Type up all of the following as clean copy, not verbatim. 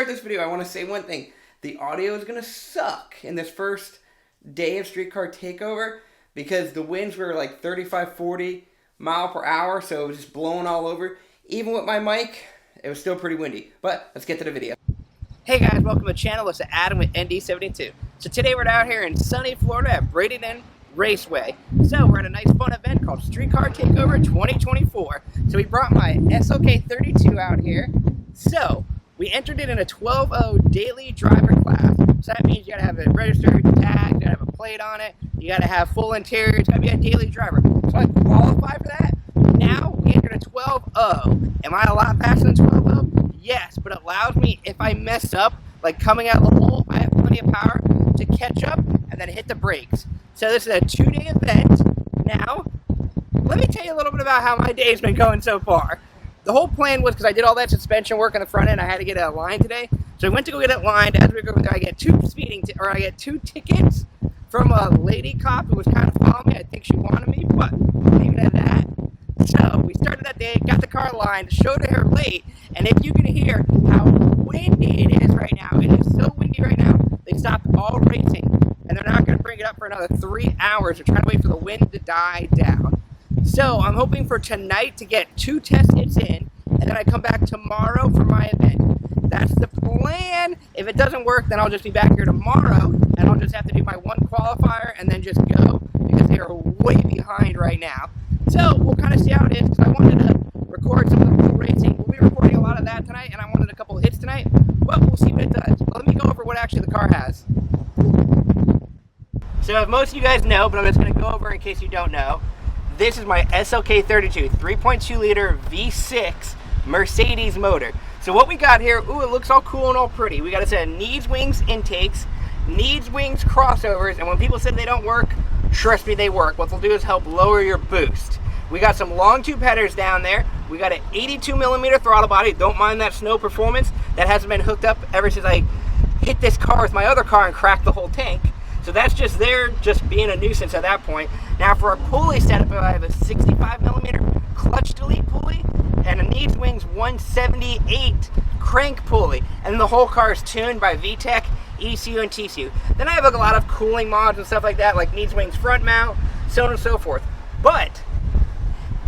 start this video, I want to say one thing. The audio is going to suck in this first day of Streetcar Takeover because the winds were like 35, 40 mile per hour, so it was just blowing all over. Even with my mic, it was still pretty windy. But let's get to the video. Hey guys, welcome to the channel. This is Adam with ND72. So today we're out here in sunny Florida at Bradenton Raceway. So we're at a nice fun event called Streetcar Takeover 2024. So we brought my SLK32 out here. So we entered it in a 12.0 daily driver class. So that means you gotta have it registered, tagged, you gotta have a plate on it, you gotta have full interior, it's gotta be a daily driver. So I qualify for that. Now we entered a 12.0. Am I a lot faster than 12.0? Yes, but it allows me, if I mess up, like coming out of the hole, I have plenty of power to catch up and then hit the brakes. So this is a 2-day event. Now, let me tell you a little bit about how my day's been going so far. The whole plan was, because I did all that suspension work on the front end, I had to get it aligned today. So I went to go get it lined. As we go there, I get two tickets from a lady cop who was kind of following me. I think she wanted me, but leave it at that. So we started that day, got the car lined, showed her late, and if you can hear how windy it is right now, it is so windy right now, they stopped all racing, and they're not going to bring it up for another 3 hours. They're trying to wait for the wind to die down. So I'm hoping for tonight to get 2 test hits in, and then I come back tomorrow for my event. That's the plan. If it doesn't work, then I'll just be back here tomorrow, and I'll just have to do my 1 qualifier and then just go, because they are way behind right now. So we'll kind of see how it is, because I wanted to record some of the cool racing. We'll be recording a lot of that tonight, and I wanted a couple of hits tonight, but we'll see what it does. Let me go over what actually the car has. So as most of you guys know, but I'm just going to go over in case you don't know, this is my SLK32 3.2 liter V6 Mercedes motor. So what we got here, ooh, it looks all cool and all pretty. We got a set of Needswings intakes, Needswings crossovers, and when people said they don't work, trust me, they work. What they'll do is help lower your boost. We got some long tube headers down there. We got an 82mm throttle body. Don't mind that snow performance. That hasn't been hooked up ever since I hit this car with my other car and cracked the whole tank. So that's just there, just being a nuisance at that point. Now for a pulley setup, I have a 65mm clutch delete pulley and a Needswings 178 crank pulley. And the whole car is tuned by VTEC, ECU, and TCU. Then I have a lot of cooling mods and stuff like that, like Needswings front mount, so on and so forth. But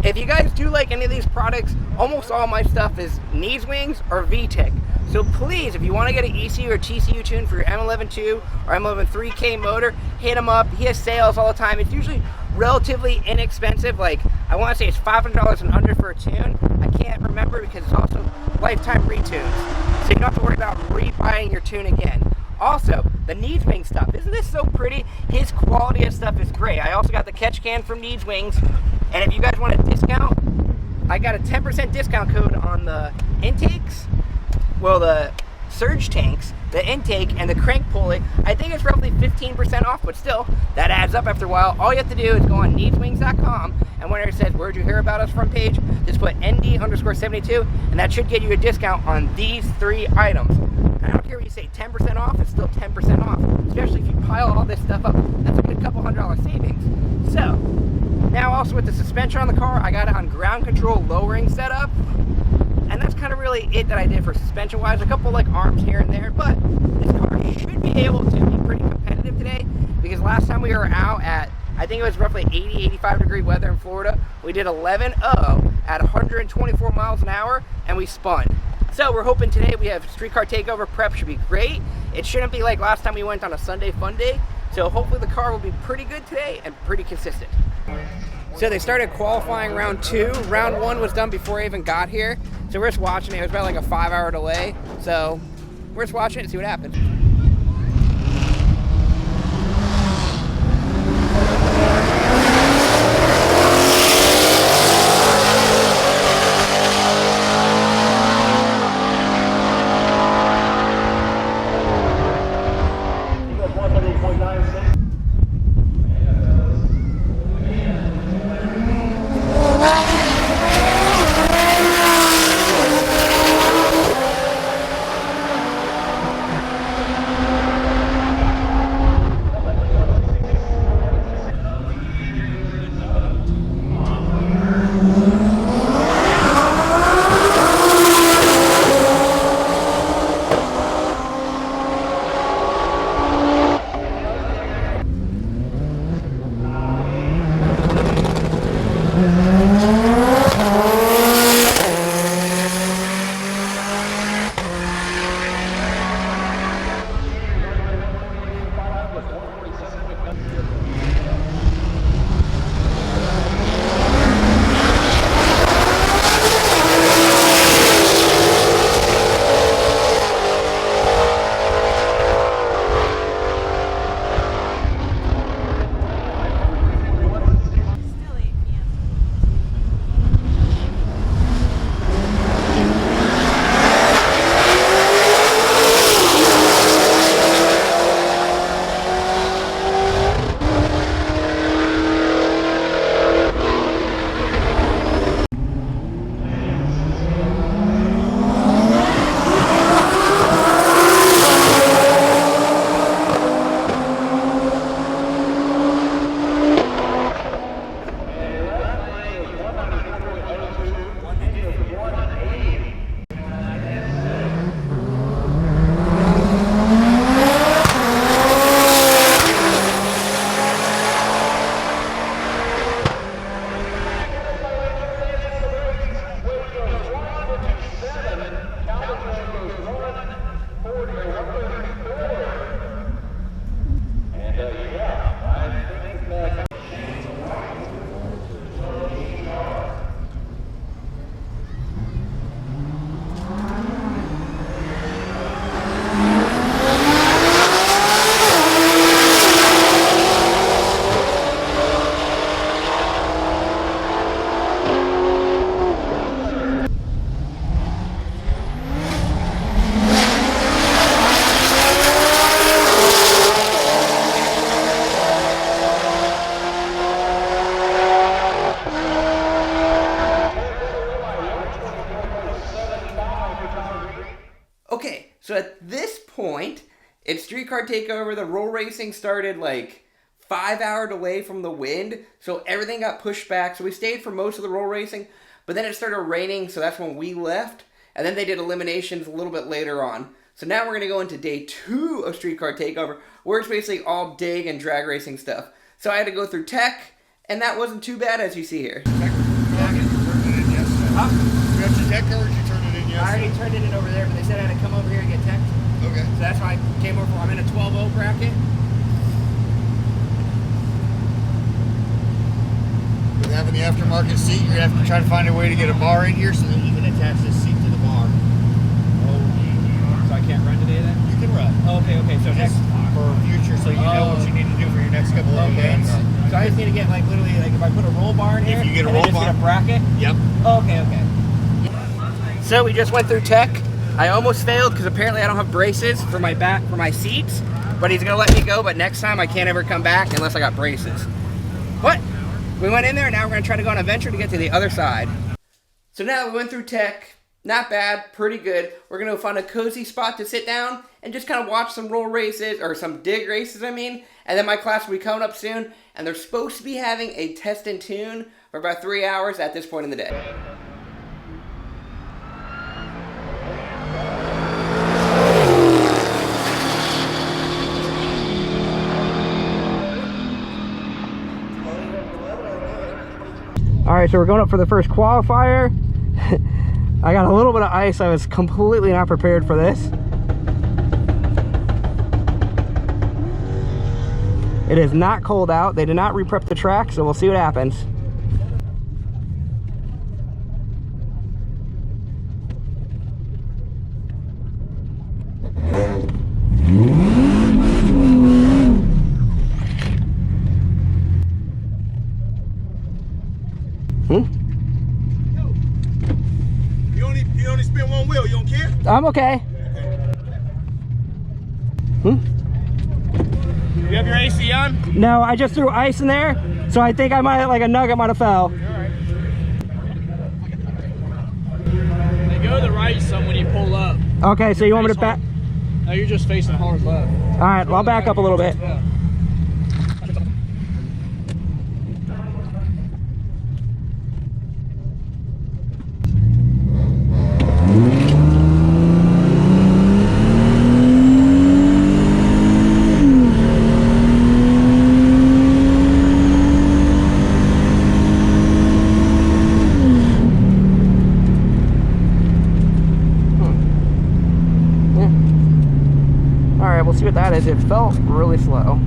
if you guys do like any of these products, almost all my stuff is Needswings or VTEC. So please, if you want to get an ECU or TCU tune for your M11.2 or M11.3K motor, hit him up. He has sales all the time. It's usually relatively inexpensive. Like, I want to say it's $500 and under for a tune. I can't remember because it's also lifetime retunes. So you don't have to worry about rebuying your tune again. Also, the Needswing stuff. Isn't this so pretty? His quality of stuff is great. I also got the catch can from Needswings. And if you guys want a discount, I got a 10% discount code on the intakes. Well, the surge tanks, the intake, and the crank pulley. I think it's roughly 15% off, but still, that adds up after a while. All you have to do is go on needswings.com, and whenever it says, where'd you hear about us front page, just put ND_72, and that should get you a discount on these 3 items. And I don't care what you say, 10% off, it's still 10% off, especially if you pile all this stuff up. That's a good couple $100 savings. So, now also with the suspension on the car, I got it on ground control lowering setup. And that's kind of really it that I did for suspension-wise. A couple like arms here and there, but this car should be able to be pretty competitive today because last time we were out at, I think it was roughly 80, 85 degree weather in Florida, we did 11.0 at 124 miles an hour and we spun. So we're hoping today we have Streetcar Takeover prep should be great. It shouldn't be like last time we went on a Sunday fun day. So hopefully the car will be pretty good today and pretty consistent. So they started qualifying round 2. Round 1 was done before I even got here. So we're just watching it. It was about like a 5-hour delay. So we're just watching it and see what happens. point, it's street car takeover. The roll racing started like 5-hour delay from the wind, so everything got pushed back. So we stayed for most of the roll racing, but then it started raining, so that's when we left. And then they did eliminations a little bit later on. So now we're going to go into day 2 of street car takeover, where it's basically all dig and drag racing stuff. So I had to go through tech, and that wasn't too bad, as you see here. You got your tech or did you turn it in yesterday? I already turned it in over there, but they said I had to come over here and get tech. Okay. So that's why I came over. I'm in a 12-0 bracket. With having the aftermarket seat, you're going to have to try to find a way to get a bar in here so that you can attach this seat to the bar. Oh, so I can't run today then? You can run. Oh, okay. So Just for future, so you know what you need to do for your next couple of events. So I just need to get like literally like if I put a roll bar in here, If you get a and roll then just bar. get a bracket. Yep. Oh, okay. So we just went through tech. I almost failed because apparently I don't have braces for my back for my seats, but he's gonna let me go. But next time I can't ever come back unless I got braces. But we went in there, and now we're gonna try to go on a venture to get to the other side. So now we went through tech. Not bad, pretty good. We're going to find a cozy spot to sit down and just kind of watch some roll races, or some dig races, I mean. And then my class will be coming up soon, and they're supposed to be having a test and tune for about 3 hours at this point in the day. All right, so we're going up for the first qualifier. I got a little bit of ice. I was completely not prepared for this. It is not cold out. They did not re-prep the track, so we'll see what happens. You only spin one wheel, you don't care? I'm okay. You have your AC on? No, I just threw ice in there, so I think I might, like a nugget might have fell. They go to the right some when you pull up. Okay, so you want me to back? No, you're just facing hard left. All right, I'll back up a little bit. Yeah. All right, we'll see what that is. It felt really slow.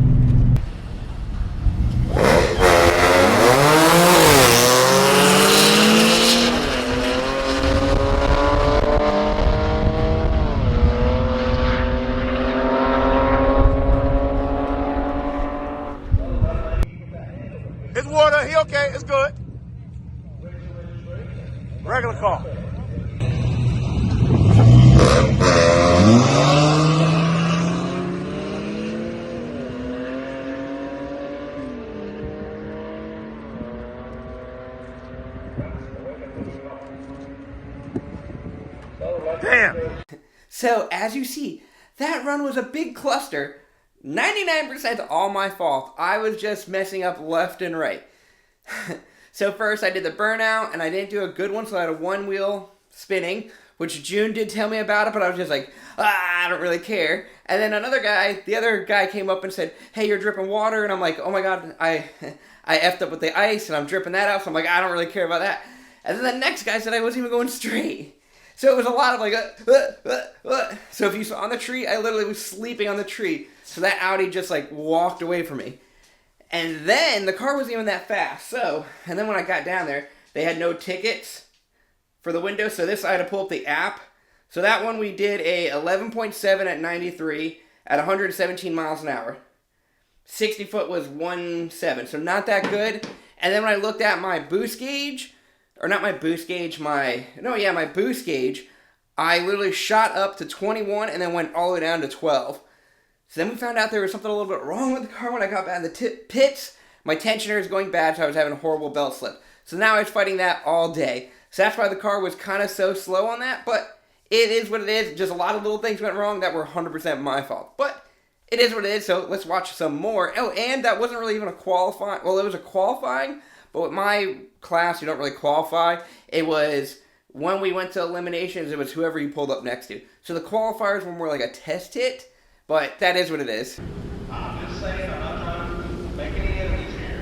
It's water, he okay, it's good. Regular car. Damn. So, as you see, that run was a big cluster. 99% all my fault. I was just messing up left and right. So first I did the burnout, and I didn't do a good one, so I had a one wheel spinning, which June did tell me about it, but I was just like, I don't really care. And then the other guy came up and said, hey, you're dripping water, and I'm like, oh my god, I effed up with the ice, and I'm dripping that out, so I'm like, I don't really care about that. And then the next guy said I wasn't even going straight. So it was a lot of like, So if you saw on the tree, I literally was sleeping on the tree. So that Audi just like walked away from me. And then the car wasn't even that fast. And then when I got down there, they had no tickets for the window. So I had to pull up the app. So that one we did a 11.7 at 93 at 117 miles an hour. 60 foot was 1.7. So not that good. And then when I looked at my boost gauge, or not my boost gauge, my boost gauge, I literally shot up to 21 and then went all the way down to 12. So then we found out there was something a little bit wrong with the car when I got back in the pits. My tensioner is going bad, so I was having a horrible belt slip. So now I was fighting that all day. So that's why the car was kind of so slow on that, but it is what it is. Just a lot of little things went wrong that were 100% my fault. But it is what it is, so let's watch some more. Oh, and that wasn't really even a qualifying. Well, it was a qualifying, but with my class, you don't really qualify. It was when we went to eliminations, it was whoever you pulled up next to. So the qualifiers were more like a test hit, but that is what it is. I'm just saying, I'm not trying to make any enemies here.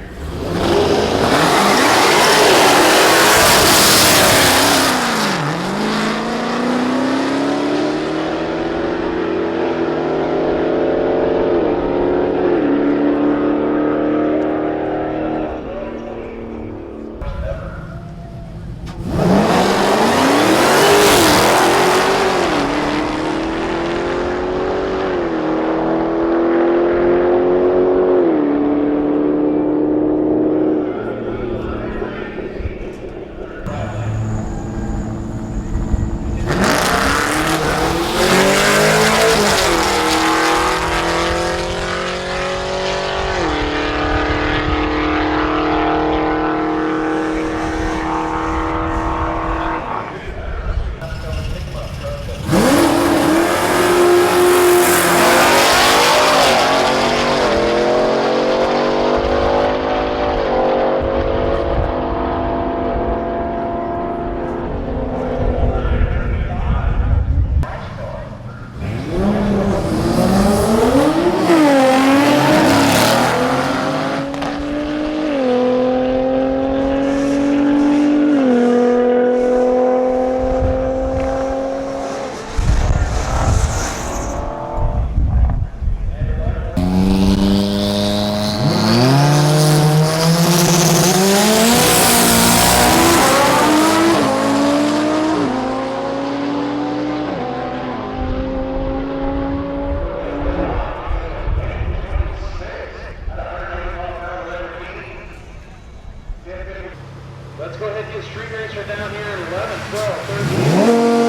Let's go ahead and get street racer down here at 11, 12, 13.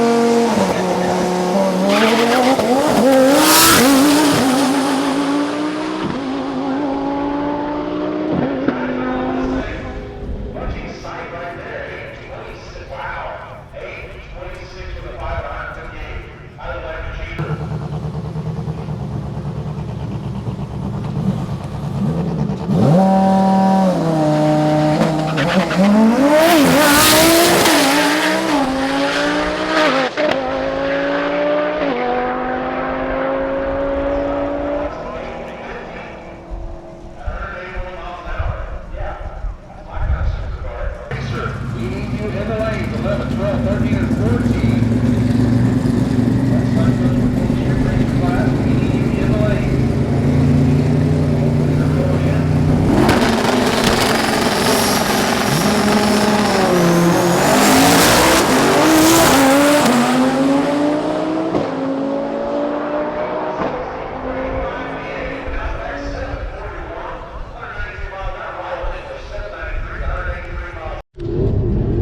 Watching sight right there, 826. Wow, 826 with a 558. I like the in the lanes, 11, 12, 13, and 14. That's not good for full street race class. We need you in the lanes.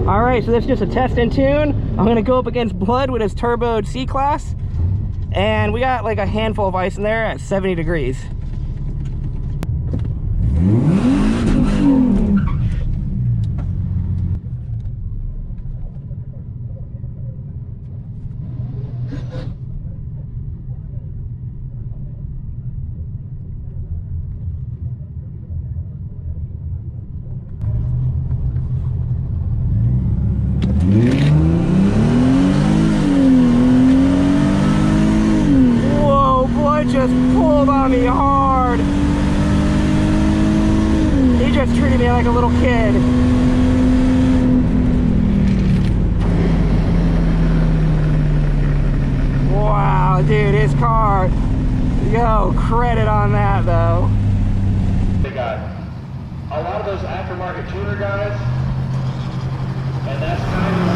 Alright, so that's just a test and tune. I'm gonna go up against Blood with his turboed C-Class. And we got like a handful of ice in there at 70 degrees. Just pulled on me hard. He just treated me like a little kid. Wow, dude, his car. Yo, credit on that though. They got a lot of those aftermarket tuner guys, and that's kind of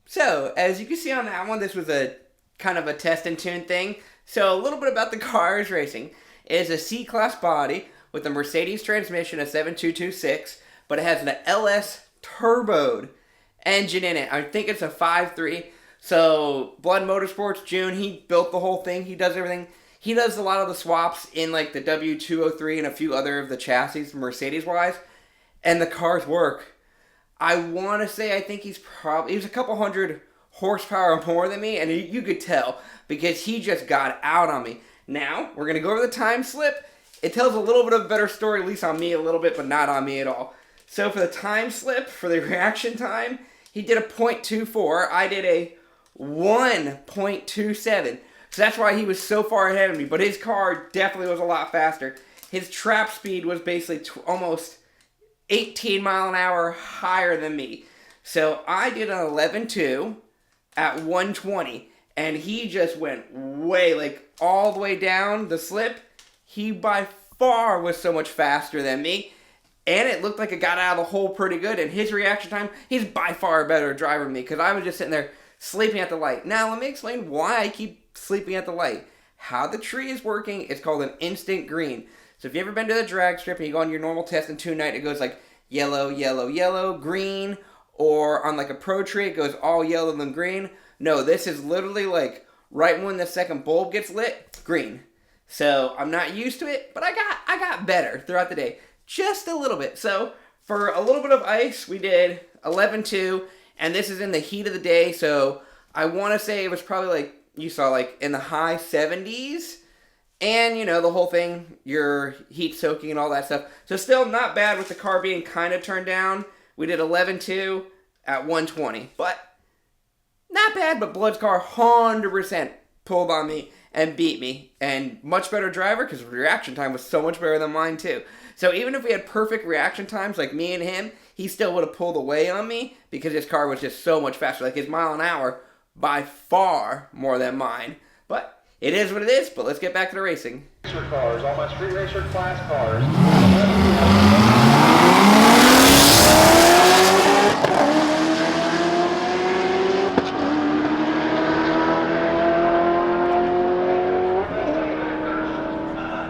So, as you can see on that one, this was a kind of a test and tune thing. So a little bit about the car is racing. It is a C-Class body with a Mercedes transmission, a 7226, but it has an LS turboed engine in it. I think it's a 5.3. So Blood Motorsports, June, he built the whole thing. He does everything. He does a lot of the swaps in like the W203 and a few other of the chassis, Mercedes-wise. And the cars work. I want to say I think he's a couple hundred horsepower more than me, and you could tell because he just got out on me. Now, we're going to go over the time slip. It tells a little bit of a better story, at least on me a little bit, but not on me at all. So for the time slip, for the reaction time, he did a 0.24. I did a 1.27. So that's why he was so far ahead of me. But his car definitely was a lot faster. His trap speed was basically almost 18 mile an hour higher than me. So I did an 11.2 at 120. And he just went way, like all the way down the slip. He by far was so much faster than me. And it looked like it got out of the hole pretty good. And his reaction time, he's by far a better driver than me. Because I was just sitting there sleeping at the light. Now, let me explain why I keep sleeping at the light. How the tree is working, it's called an instant green. So if you've ever been to the drag strip and you go on your normal test and tune night, it goes like yellow, yellow, yellow, green. Or on like a pro tree, it goes all yellow and green. No, this is literally like right when the second bulb gets lit, green. So I'm not used to it, but I got better throughout the day. Just a little bit. So for a little bit of ice, we did 11.2, and this is in the heat of the day, so I want to say it was probably like, you saw like in the high 70s, and you know, the whole thing, your heat soaking and all that stuff. So still not bad with the car being kind of turned down. We did 11.2 at 120, but not bad, but Blood's car 100% pulled on me and beat me, and much better driver because reaction time was so much better than mine too. So even if we had perfect reaction times like me and him, he still would have pulled away on me because his car was just so much faster. Like his mile an hour by far more than mine. But it is what it is, but let's get back to the racing. Racer cars, all my street racer class cars.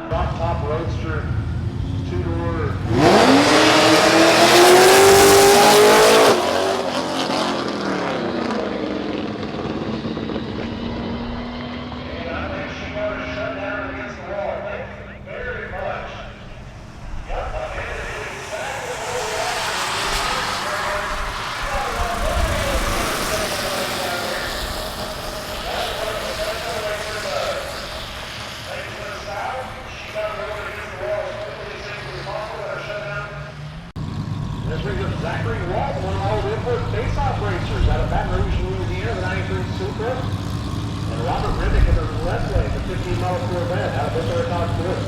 Drop top roadster, two-door. Racers out of Baton Rouge, Louisiana, the 93 Supra, and Robert Riddick in the left lane, the 15-mile Corvette out of Bethlehem, Florida.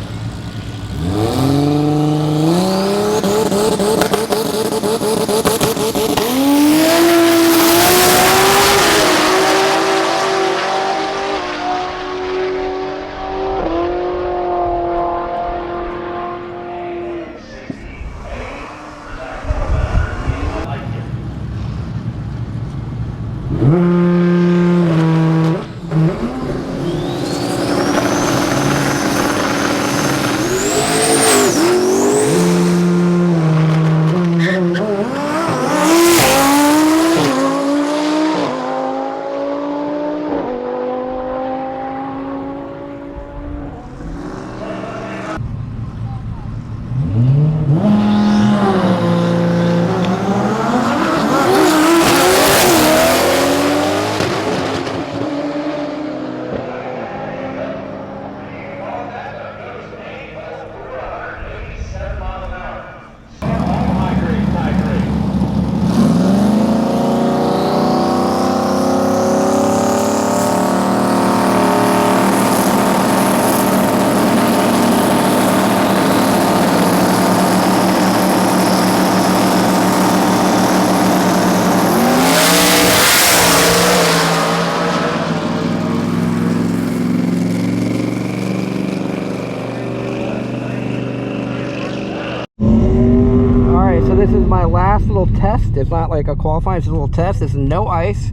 This is my last little test. It's not like a qualifying, it's a little test. It's no ice,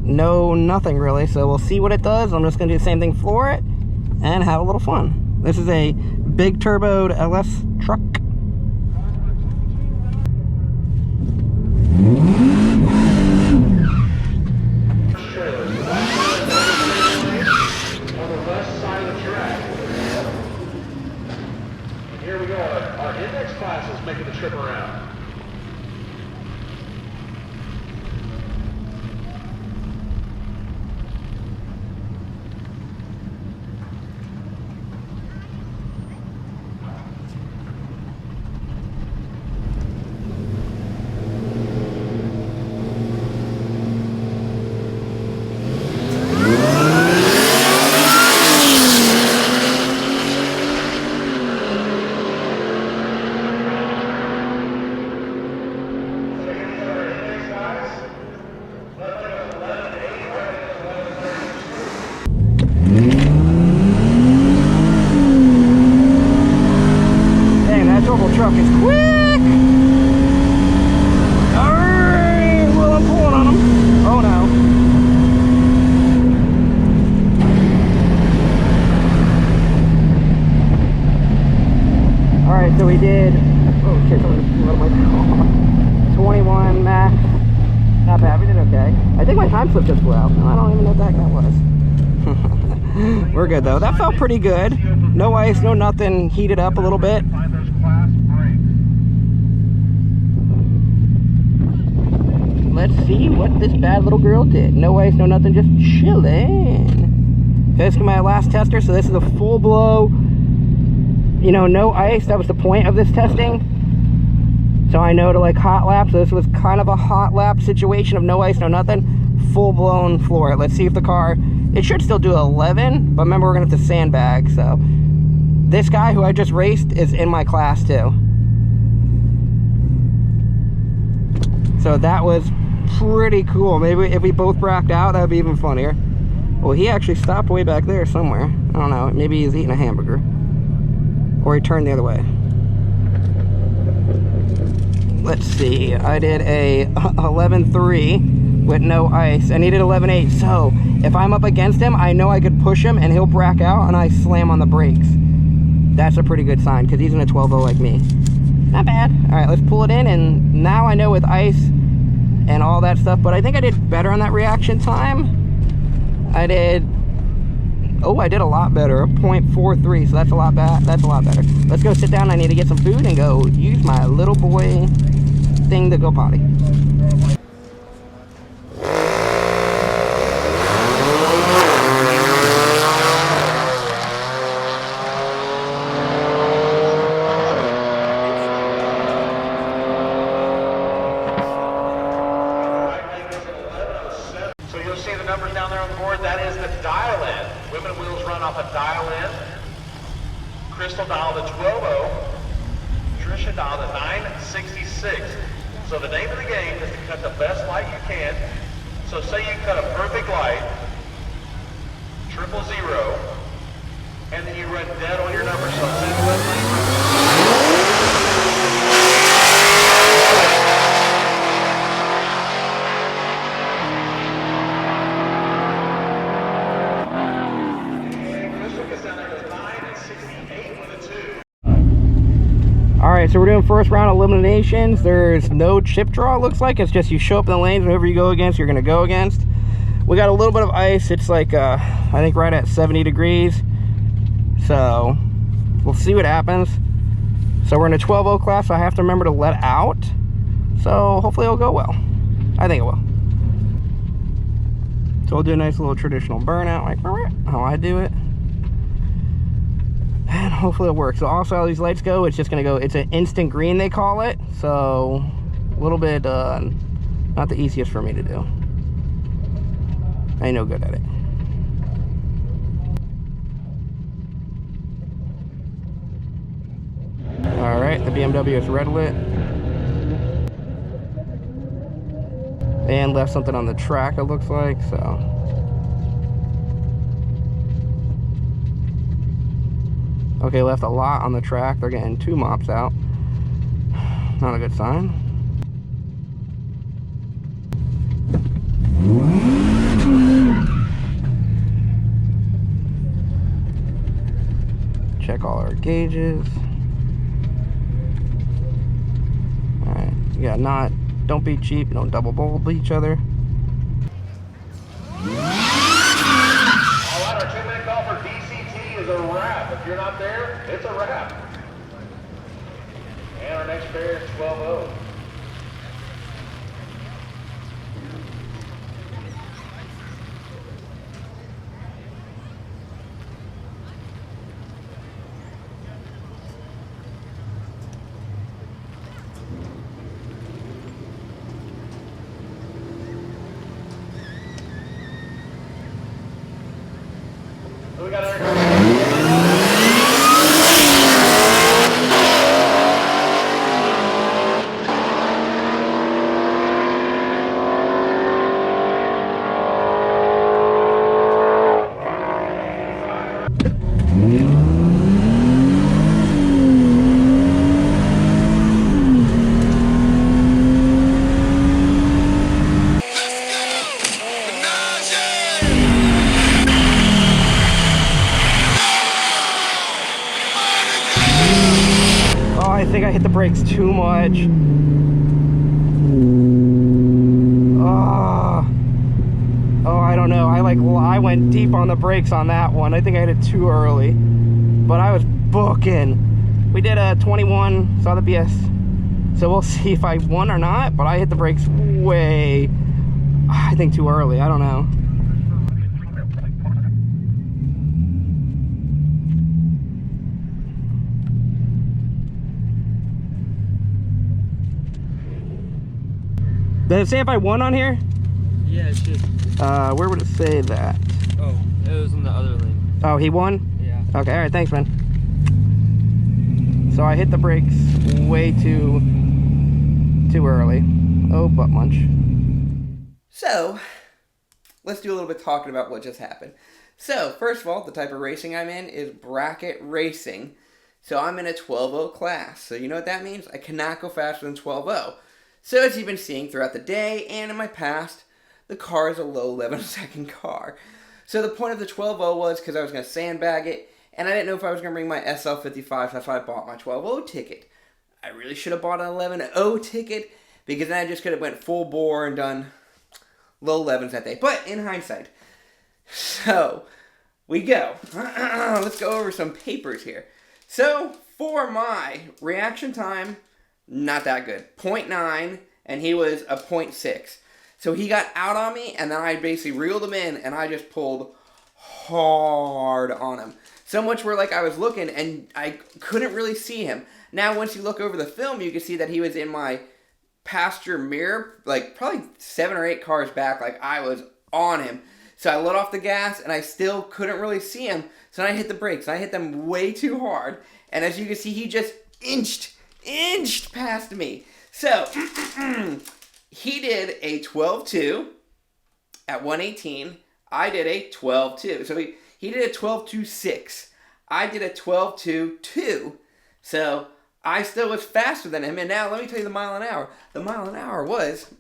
no nothing really. So we'll see what it does. I'm just gonna do the same thing for it and have a little fun. This is a big turboed LS truck. On the west side of the track. And here we go. Our index class is making the trip around. Dang, that turbo truck is quick! Alright, well, I'm pulling on him. Oh no. Alright, so we did, oh shit, someone just out of my car. 21 max. Not bad, we did okay. I think my time slip just flew out. I don't even know what the heck that was. We're good though. That felt pretty good. No ice, no nothing. Heated up a little bit. Find those class brakes. Let's see what this bad little girl did. No ice, no nothing, just chilling. This is my last tester, so this is a full blow. You know, no ice. That was the point of this testing. So I know to like hot lap. So this was kind of a hot lap situation of no ice, no nothing. Full blown floor. Let's see if the car. It should still do 11, but remember we're gonna have to sandbag. So this guy who I just raced is in my class too. So that was pretty cool. Maybe if we both bracked out, that'd be even funnier. Well, he actually stopped way back there somewhere. I don't know. Maybe he's eating a hamburger, or he turned the other way. Let's see. I did a 11.3 with no ice, and he did 11.8. So if I'm up against him, I know I could push him, and he'll brack out, and I slam on the brakes. That's a pretty good sign, because he's in a 12.0 like me. Not bad. All right, let's pull it in, and now I know with ice and all that stuff, but I think I did better on that reaction time. I did a lot better, 0.43, so that's a lot bad. That's a lot better. Let's go sit down. I need to get some food and go use my little boy thing to go potty. So you'll see the numbers down there on the board. That is the dial-in. Women wheels run off a dial-in. Crystal dialed a 12.0. Trisha dialed a 966. So the name of the game is to cut the best light you can. So say you cut a perfect light, 000, and then you run dead on your number. So it's Alright, so we're doing first round eliminations. There's no chip draw, it looks like. It's just you show up in the lanes, whoever you go against, you're going to go against. We got a little bit of ice. It's like, I think right at 70 degrees. So, we'll see what happens. So we're in a 12.0 class, so I have to remember to let out. So, hopefully it'll go well. I think it will. So we'll do a nice little traditional burnout, like how I do it. And hopefully it works. So also how these lights go, it's just gonna go, it's an instant green they call it. So a little bit, not the easiest for me to do. I ain't no good at it. All right, the BMW is red lit. And left something on the track, it looks like, so. Okay, left a lot on the track. They're getting 2 mops out. Not a good sign. Check all our gauges. Alright, yeah, don't be cheap, don't double bowl each other. All right, our 2-minute call for DCT is a wrap. If you're not there, it's a wrap. And our next pair is 12-0. So we got our Oh, I think I hit the brakes too much. Oh, I don't know. I went deep on the brakes on that one. I think I hit it too early, but I was booking. We did a 21, saw the BS. So we'll see if I won or not, but I hit the brakes way, I think too early. I don't know. Does it say if I won on here? Yeah, it should. Where would it say that? Oh, it was in the other lane. Oh, he won? Yeah. Okay, alright, thanks, man. So I hit the brakes way too early. Oh, butt munch. So, let's do a little bit talking about what just happened. So, first of all, the type of racing I'm in is bracket racing. So I'm in a 12.0 class. So you know what that means? I cannot go faster than 12.0. So as you've been seeing throughout the day and in my past, the car is a low 11-second car. So the point of the 12.0 was because I was going to sandbag it, and I didn't know if I was going to bring my SL55, that's why I bought my 12.0 ticket. I really should have bought an 11.0 ticket, because then I just could have went full bore and done low 11s that day. But in hindsight, so we go. Let's go over some papers here. So for my reaction time, not that good. 0.9, and he was a 0.6. So he got out on me, and then I basically reeled him in, and I just pulled hard on him. So much where, like, I was looking, and I couldn't really see him. Now, once you look over the film, you can see that he was in my passenger mirror, like, probably 7 or 8 cars back, like, I was on him. So I let off the gas, and I still couldn't really see him. So then I hit the brakes, and I hit them way too hard. And as you can see, he just inched past me. So, he did a 12.2 at 118. I did a 12.2. So he did a 12.26. I did a 12.22. So I still was faster than him. And now let me tell you the mile an hour. The mile an hour was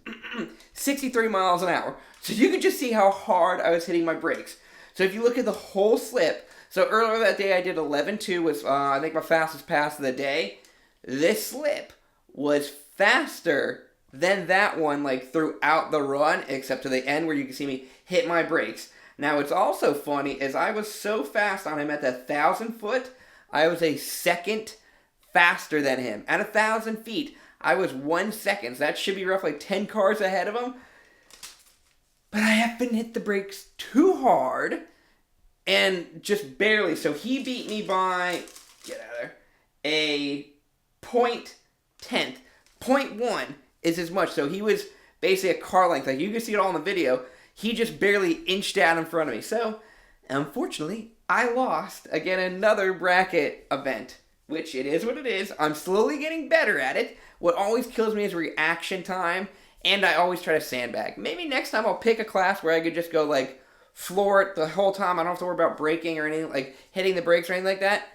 63 miles an hour. So you can just see how hard I was hitting my brakes. So if you look at the whole slip, so earlier that day I did 11.2 was I think my fastest pass of the day. This slip was faster than that one, like, throughout the run, except to the end where you can see me hit my brakes. Now, what's also funny is I was so fast on him at the 1,000 foot, I was a second faster than him. At 1,000 feet, I was 1 second. So that should be roughly 10 cars ahead of him. But I happened to hit the brakes too hard, and just barely. So he beat me by, get out of there, a 0.10. 0.1 is as much. So he was basically a car length. Like, you can see it all in the video. He just barely inched out in front of me. So, unfortunately, I lost, again, another bracket event. Which, it is what it is. I'm slowly getting better at it. What always kills me is reaction time. And I always try to sandbag. Maybe next time I'll pick a class where I could just go, like, floor it the whole time. I don't have to worry about braking or anything, like hitting the brakes or anything like that.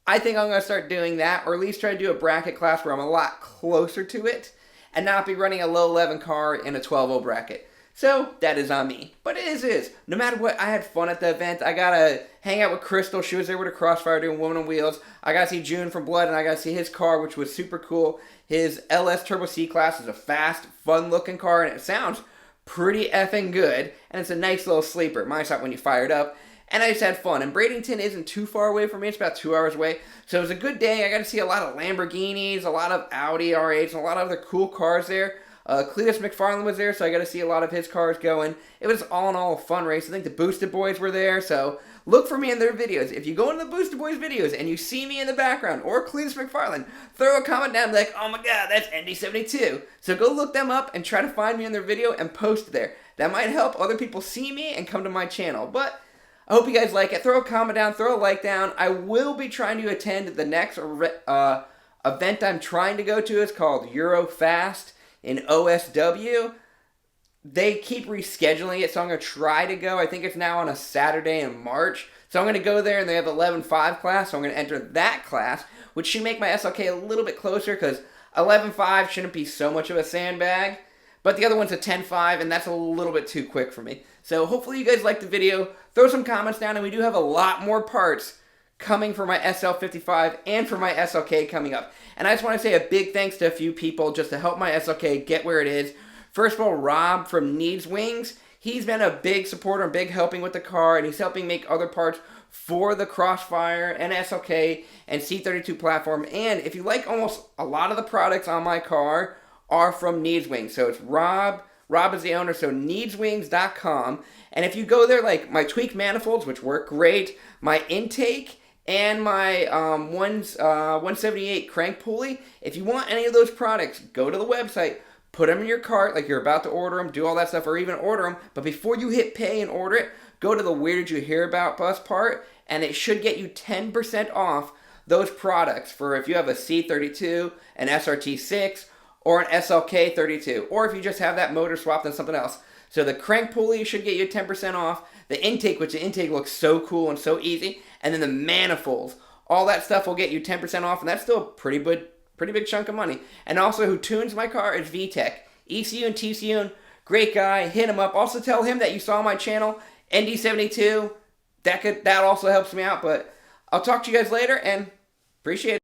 I think I'm going to start doing that, or at least try to do a bracket class where I'm a lot closer to it and not be running a low 11 car in a 12.0 bracket. So that is on me. But it is. No matter what, I had fun at the event. I got to hang out with Crystal. She was there with a Crossfire doing Woman on Wheels. I got to see June from Blood, and I got to see his car, which was super cool. His LS Turbo C-Class is a fast, fun-looking car, and it sounds pretty effing good. And it's a nice little sleeper. Mine's not when you fire it up. And I just had fun. And Bradenton isn't too far away from me. It's about 2 hours away. So it was a good day. I got to see a lot of Lamborghinis, a lot of Audi R8s, and a lot of other cool cars there. Cletus McFarland was there, so I got to see a lot of his cars going. It was all in all a fun race. I think the Boosted Boys were there, so look for me in their videos. If you go into the Boosted Boys videos and you see me in the background, or Cletus McFarland, throw a comment down like, oh my god, that's ND72. So go look them up and try to find me in their video and post there. That might help other people see me and come to my channel. But I hope you guys like it. Throw a comment down, throw a like down. I will be trying to attend the next event I'm trying to go to. It's called Eurofast in OSW. They keep rescheduling it, so I'm going to try to go. I think it's now on a Saturday in March. So I'm going to go there, and they have 11.5 class, so I'm going to enter that class, which should make my SLK a little bit closer, because 11.5 shouldn't be so much of a sandbag. But the other one's a 10.5, and that's a little bit too quick for me. So hopefully you guys liked the video. Throw some comments down, and we do have a lot more parts coming for my SL55 and for my SLK coming up. And I just want to say a big thanks to a few people just to help my SLK get where it is. First of all, Rob from Needswings. He's been a big supporter and big helping with the car, and he's helping make other parts for the Crossfire and SLK and C32 platform. And if you like, almost a lot of the products on my car are from Needswings. So it's Rob is the owner, so needswings.com. And if you go there, like my tweaked manifolds, which work great, my intake, and my 178 crank pulley, if you want any of those products, go to the website, put them in your cart like you're about to order them, do all that stuff, or even order them. But before you hit pay and order it, go to the Where Did You Hear About Us part, and it should get you 10% off those products for if you have a C32, an SRT6, or an SLK32, or if you just have that motor swapped on something else. So the crank pulley should get you 10% off. The intake, which the intake looks so cool and so easy. And then the manifolds. All that stuff will get you 10% off, and that's still a pretty big chunk of money. And also, who tunes my car is VTech. ECU and TCU, great guy. Hit him up. Also tell him that you saw my channel, ND72. That also helps me out. But I'll talk to you guys later, and appreciate it.